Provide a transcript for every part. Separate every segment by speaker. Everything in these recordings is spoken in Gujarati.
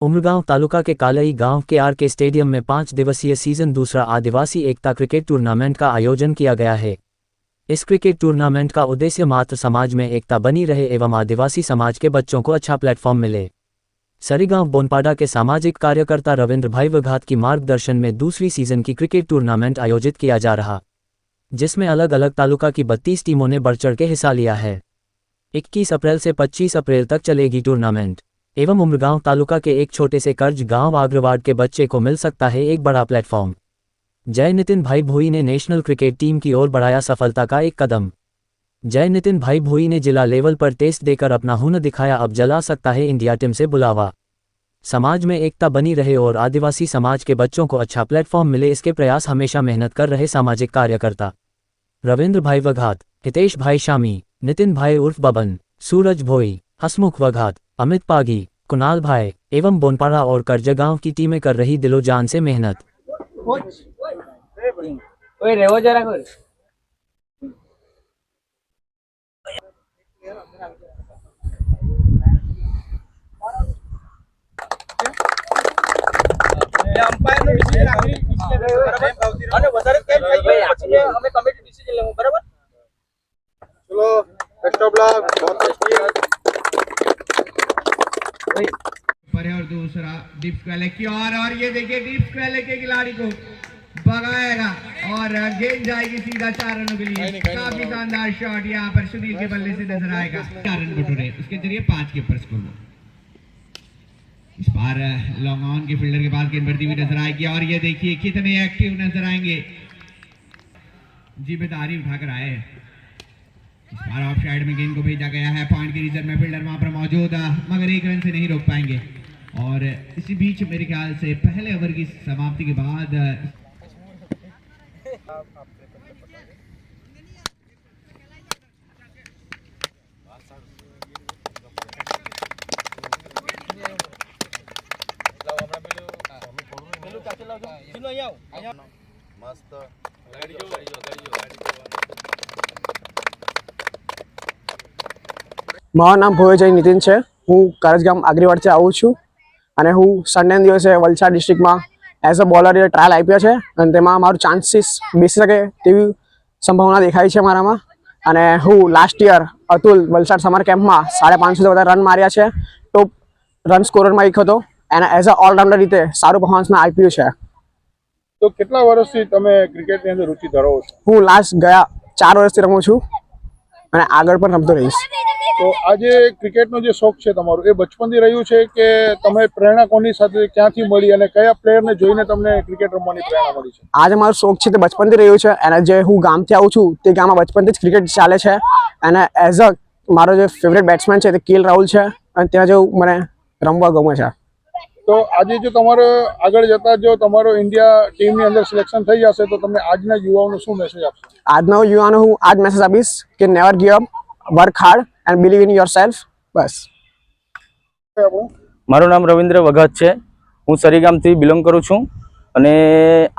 Speaker 1: उमरगांव तालुका के कालई गांव के आर के स्टेडियम में 5 दिवसीय सीजन दूसरा आदिवासी एकता क्रिकेट टूर्नामेंट का आयोजन किया गया है। इस क्रिकेट टूर्नामेंट का उद्देश्य मात्र समाज में एकता बनी रहे एवं आदिवासी समाज के बच्चों को अच्छा प्लेटफॉर्म मिले। सरीगांव बोनपाड़ा के सामाजिक कार्यकर्ता रविंद्र भाई वघात की मार्गदर्शन में दूसरी सीजन की क्रिकेट टूर्नामेंट आयोजित किया जा रहा, जिसमें अलग अलग तालुका की 32 टीमों ने बढ़ चढ़ के हिस्सा लिया है। 21 अप्रैल से 25 अप्रैल तक चलेगी टूर्नामेंट एवं उमरगांव तालुका के एक छोटे से कर्ज गांव आग्रवाड़ के बच्चे को मिल सकता है एक बड़ा प्लेटफॉर्म। जय नितिन भाई भोई ने नेशनल क्रिकेट टीम की ओर बढ़ाया सफलता का एक कदम। जय नितिन भाई भोई ने जिला लेवल पर टेस्ट देकर अपना हुनर दिखाया, अब जला सकता है इंडिया टीम से बुलावा। समाज में एकता बनी रहे और आदिवासी समाज के बच्चों को अच्छा प्लेटफॉर्म मिले, इसके प्रयास हमेशा मेहनत कर रहे सामाजिक कार्यकर्ता रविंद्र भाई वघात, हितेश भाई शामी, नितिन भाई उर्फ बबन, सूरज भोई, हसमुख वघात, अमित पागी, कुणाल भाई एवं बोनपाड़ा और करजगांव की टीमें कर रही दिलो जान से मेहनत।
Speaker 2: चलो बेस्ट ऑफ लक।
Speaker 3: और दूसरा डीप स्क्वायर की और ये देखिए डीप स्क्वायर के खिलाड़ी को भगाएगा और गेंद जाएगी सीधा 4 रनों के लिए। काफी शानदार शॉट यहाँ पर सुनील के बल्ले से नजर आएगा। 4 रन बटोरे, उसके जरिए 5 के ऊपर स्कोर। इस बार लॉन्ग ऑन के फील्डर के बाद गेंद बढ़ती हुई नजर आएगी और ये देखिए कितने एक्टिव नजर आएंगे, जिम्मेदारी उठाकर आए हैं। इस बार ऑफ साइड में गेंद को भेजा गया है, पॉइंट के रीजन में फील्डर वहां पर मौजूद, मगर 1 रन से नहीं रोक पाएंगे। और इसी बीच मेरे ख्याल से पहले ओवर की समाप्ति के बाद
Speaker 4: મારું નામ ભોવેજય નીતિન છે। હું કરજગામ આગરીવાડથી આવું છું અને હું સન્ડેના દિવસે વલસાડ ડિસ્ટ્રિક્ટમાં એઝ અ બોલર ટ્રાયલ આપ્યો છે અને તેમાં મારું ચાન્સીસ બેસી શકે તેવી સંભાવના દેખાય છે મારામાં। અને હું last year Atul Valsad summer કેમ્પમાં 550 વધારે રન માર્યા છે, ટોપ રન સ્કોરરમાં એક હતો અને એઝ અ ઓલરાઉન્ડર રીતે સારું પરફોર્મન્સ મેં આપ્યું છે।
Speaker 2: તો કેટલા વર્ષથી તમે ક્રિકેટની અંદર રુચિ ધરાવો છો?
Speaker 4: હું લાસ્ટ ગયા 4 વર્ષથી રમું છું અને આગળ પણ રમતો રહીશ।
Speaker 2: તો આજે ક્રિકેટનો જે શોખ છે તમારો એ બચપનથી રહ્યું છે કે તમે પ્રેરણા કોની સાથે ક્યાંથી મળી અને કયા પ્લેયરને જોઈને તમને ક્રિકેટ રમવાની પ્રેરણા મળી છે?
Speaker 4: આજે મારો શોખ છે તે બચપનથી રહ્યું છે અને જે હું ગામથી આવું છું તે ગામમાં બચપનથી જ ક્રિકેટ ચાલે છે અને એઝ અ મારો જે ફેવરેટ બેટ્સમેન છે તે કેએલ રાહુલ છે અને ત્યાં જેવું મને રમવા ગમે છે।
Speaker 2: તો આજે જો તમારો આગળ જતા જો તમારો ઇન્ડિયા ટીમની અંદર સિલેક્શન થઈ જશે તો તમે આજના યુવાઓને શું મેસેજ આપશો?
Speaker 4: આજના યુવાનો હું આજ મેસેજ આપીશ કે never give up, work hard and believe in yourself. બસ।
Speaker 5: મારું નામ રવિન્દ્ર વઘાત છે, હું સરીગામથી બિલોંગ કરું છું અને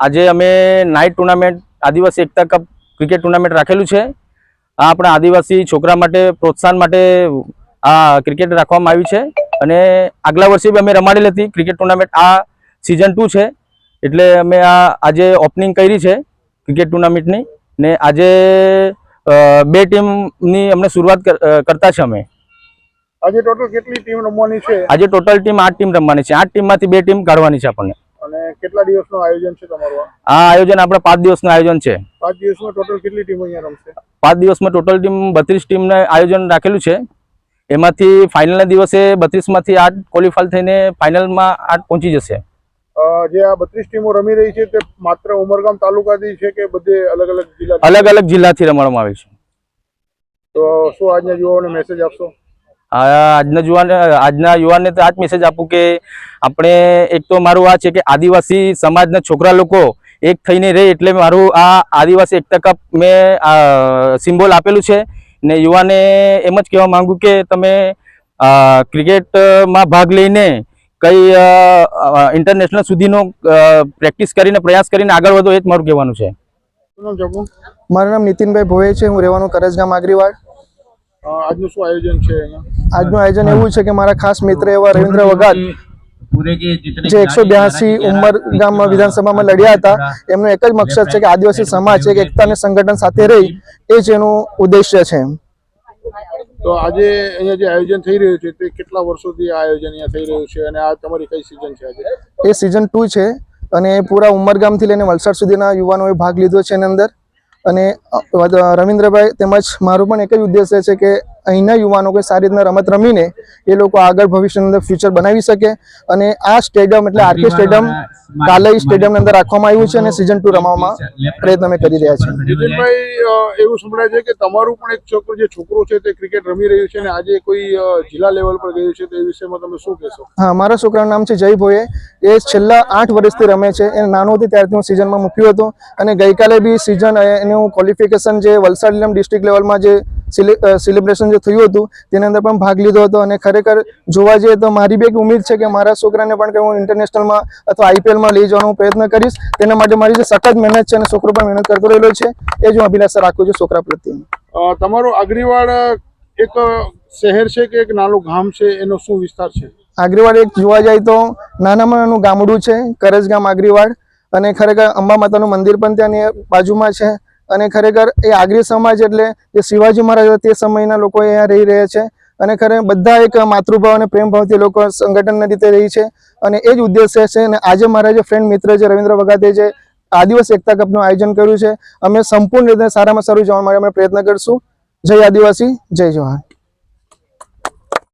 Speaker 5: આજે અમે નાઇટ ટુર્નામેન્ટ આદિવાસી એકતા કપ ક્રિકેટ ટુર્નામેન્ટ રાખેલું છે। આ આપણા આદિવાસી છોકરા માટે પ્રોત્સાહન માટે આ ક્રિકેટ રાખવામાં આવી છે અને આગલા વર્ષે બી અમે રમાડેલી હતી ક્રિકેટ ટુર્નામેન્ટ। આ સિઝન 2 છે એટલે અમે આ આજે ઓપનિંગ કરી છે ક્રિકેટ ટુર્નામેન્ટની ને આજે 2 ટીમની અમને શરૂઆત કરતા છે અમે।
Speaker 2: આજે ટોટલ કેટલી ટીમ રમવાની છે?
Speaker 5: આજે ટોટલ ટીમ 8 ટીમ રમવાની છે, 8 ટીમમાંથી 2 ટીમ કાઢવાની છે આપણને।
Speaker 2: અને કેટલા દિવસનું આયોજન છે તમારું?
Speaker 5: આ આયોજન આપણે 5 દિવસનું આયોજન છે।
Speaker 2: 5 દિવસમાં ટોટલ કેટલી ટીમો અહીંયા રમશે?
Speaker 5: 5 દિવસમાં ટોટલ ટીમ 32 ટીમને આયોજન રાખેલું છે। એમાંથી ફાઇનલના દિવસે 32 માંથી 8 ક્વોલિફાય થઈને ફાઇનલમાં 8 પહોંચી જશે।
Speaker 2: જે આ 32 ટીમો રમી રહી છે તે માત્ર ઉમરગામ તાલુકાથી છે કે બધે અલગ અલગ
Speaker 5: જિલ્લાથી રમવામાં આવે છે?
Speaker 2: તો શું આજના યુવાઓને મેસેજ આપશો?
Speaker 5: આજના યુવાનને તો આ જ મેસેજ આપું કે આપણે એક તો મારું આ છે કે આદિવાસી સમાજના છોકરા લોકો એક થઈને રહે, એટલે મારું આ આદિવાસી એકતા કપ મેં સિમ્બોલ આપેલું છે ને યુવાને એમ જ કહેવા માંગુ કે તમે ક્રિકેટમાં ભાગ લઈને કઈ ઇન્ટરનેશનલ સુધીનો પ્રેક્ટિસ કરીને પ્રયાસ કરીને આગળ વધો, એ જ મારું કહેવાનું છે।
Speaker 4: મારું નામ નીતિનભાઈ ભોવે છે, હું રહેવાનું કરજગામ આગરીવાડ।
Speaker 2: આજનું શું આયોજન છે અહીંયા?
Speaker 4: આજનું આયોજન એવું છે કે મારા ખાસ મિત્ર એવા રવિન્દ્ર વઘાત
Speaker 6: पूरे के जितने
Speaker 4: જે 182 ઉમરગામ વિધાનસભામાં લડ્યા હતા એમનો એક જ મકસદ છે કે આદિવાસી સમાજ એક એકતા અને સંગઠન સાથે રહી એ જ એનું ઉદ્દેશ્ય છે.
Speaker 2: તો આજે અહીંયા જે આયોજન થઈ રહ્યું છે તે કેટલા વર્ષોથી આ આયોજન અહીંયા થઈ રહ્યું છે અને આ તમારી કઈ સિઝન છે આજે?
Speaker 4: એ સિઝન 2 છે અને પૂરા ઉમરગામથી લઈને વલસાડ સુધીના યુવાનોએ ભાગ લીધો છે એની અંદર. અને રવિન્દ્રભાઈ તેમજ મારું પણ એક જ ઉદ્દેશ્ય છે કે અહીંના યુવાનો કોઈ સારી રીતના રમત રમીને એ લોકો આગળ ભવિષ્યની અંદર ફ્યુચર બનાવી શકે. અને આ સ્ટેડિયમ એટલે આરકે સ્ટેડિયમ કાલઈ સ્ટેડિયમની અંદર રાખવામાં આવ્યું છે અને સિઝન 2 રમવામાં પ્રયત્ન અમે કરી રહ્યા છીએ.
Speaker 2: જીતનભાઈ, એવું સંભળાય છે કે તમારું પણ એક છોકરો છે તે ક્રિકેટ રમી રહ્યું છે અને આજે કોઈ જિલ્લા લેવલ પર ગયું છે, તો એ વિષયમાં તમે શું કહેશો?
Speaker 4: હા, મારા છોકરાનું નામ છે જય ભોએ. એ છેલ્લા 8 વર્ષથી રમે છે. એ નાનો હતો ત્યારથી હું સિઝનમાં મૂક્યો હતો અને ગઈકાલે બી સિઝન એનું ક્વોલિફિકેશન જે વલસાડ ડિસ્ટ્રિક્ટ લેવલમાં જે સેલિબ્રેશન જે થયું હતું તેની અંદર પણ ભાગ લીધો હતો. અને ખરેખર જોવા જઈએ તો મારી બી એક ઉમ્મીદ છે કે મારા છોકરાને પણ હું ઇન્ટરનેશનલમાં અથવા આઈપીએલમાં લઈ જવાનો પ્રયત્ન કરીશ. તેના માટે મારી જે સખત મહેનત છે અને છોકરો પણ મહેનત કરતો રહેલો છે એ જ હું અભિલાષા રાખું છું છોકરા પ્રત્યે.
Speaker 2: તમારું આગરીવાડ એક શહેર છે કે એક નાનું ગામ છે, એનો શું વિસ્તાર છે?
Speaker 4: આગરીવાડ એક જોવા જાય તો નાનામાં નાનું ગામડું છે, કરજગામ આગરીવાડ. અને ખરેખર અંબા માતાનું મંદિર પણ ત્યાંની બાજુમાં છે. અને ખરેખર એ આગરી સમાજ એટલે જે શિવાજી મહારાજ હતા તે સમયના લોકો અહીંયા રહી રહ્યા છે. અને ખરેખર બધા એક માતૃભાવ અને પ્રેમ ભાવથી લોકો સંગઠનની રીતે રહી છે અને એ જ ઉદ્દેશ્ય છે. અને આજે મારા જે ફ્રેન્ડ મિત્ર છે રવિન્દ્ર વગાતે જે આદિવાસી એકતા કપનું આયોજન કર્યું છે, અમે સંપૂર્ણ રીતે સારામાં સારું જવા માટે અમે પ્રયત્ન કરશું. જય આદિવાસી, જય જવાહર.